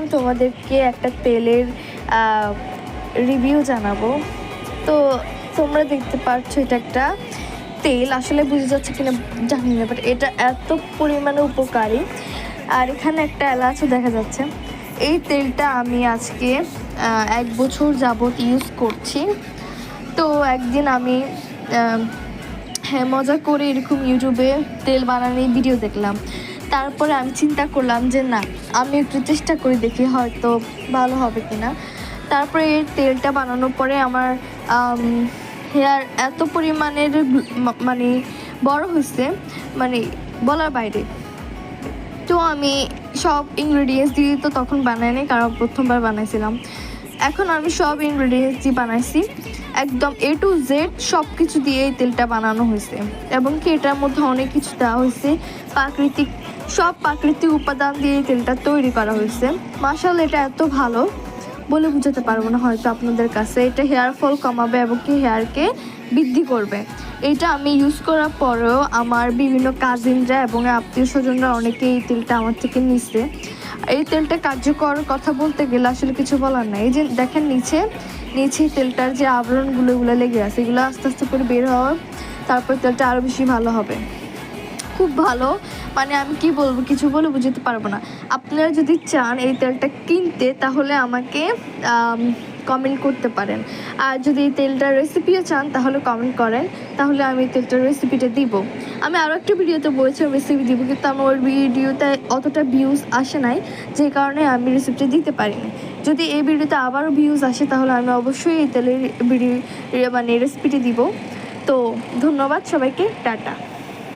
আমি তোমাদেরকে একটা তেলের রিভিউ জানাবো। তো তোমরা দেখতে পাচ্ছ এটা একটা তেল, আসলে বুঝে যাচ্ছে কিনা জানি না, বাট এটা এত পরিমাণে উপকারী। আর এখানে একটা এলাচও দেখা যাচ্ছে। এই তেলটা আমি আজকে 1 বছর যাবত ইউজ করছি। তো একদিন আমি হ্যাঁ মজা করে এরকম ইউটিউবে তেল বানানোর ভিডিও দেখলাম। তারপরে আমি চিন্তা করলাম যে না, আমি একটু চেষ্টা করে দেখি হয়তো ভালো হবে কিনা। তারপরে এই তেলটা বানানোর পরে আমার হেয়ার এত পরিমাণের মানে বড় হয়েছে, মানে বলার বাইরে। তো আমি সব ইনগ্রেডিয়েন্টস দিয়ে তো তখন বানাইনি, কারণ প্রথমবার বানাইছিলাম। এখন আমি সব ইনগ্রেডিয়েন্টস দিয়ে বানাইছি, একদম A to Z সব কিছু দিয়ে এই তেলটা বানানো হয়েছে। এবং কি এটার মধ্যে অনেক কিছু দেওয়া হয়েছে, প্রাকৃতিক উপাদান দিয়ে এই তেলটা তৈরি করা হয়েছে। মাশাআল্লাহ, এটা এত ভালো বলে বোঝাতে পারবো না হয়তো আপনাদের কাছে। এটা হেয়ার ফল কমাবে এবং কি হেয়ারকে বৃদ্ধি করবে। এটা আমি ইউজ করার পরেও আমার বিভিন্ন কাজিনরা এবং আত্মীয় স্বজনরা অনেকে এই তেলটা আমার থেকে নিচ্ছে। এই তেলটা কার্যকর কথা বলতে গেলে আসলে কিছু বলার নাই। এই যে দেখেন নিচে তেলটার যে আবরণগুলো লেগে আছে, এগুলো আস্তে আস্তে করে বের হওয়ার, তারপর তেলটা আরও বেশি ভালো হবে। খুব ভালো, মানে আমি কি বলবো, কিছু বলে বুঝতে পারবো না। আপনারা যদি চান এই তেলটা কিনতে, তাহলে আমাকে কমেন্ট করতে পারেন। আর যদি এই তেলটার রেসিপিও চান তাহলে কমেন্ট করেন, তাহলে আমি তেলটার রেসিপিটা দিব। আমি আরও একটা ভিডিওতে বলেছি রেসিপি দিব, কিন্তু আমার ওই ভিডিওতে অতটা ভিউজ আসে নাই, যে কারণে আমি রেসিপিটা দিতে পারিনি। যদি এই ভিডিওতে আবারও ভিউজ আসে তাহলে আমি অবশ্যই এই তেলের রেসিপিটি দিব। তো ধন্যবাদ সবাইকে, টাটা।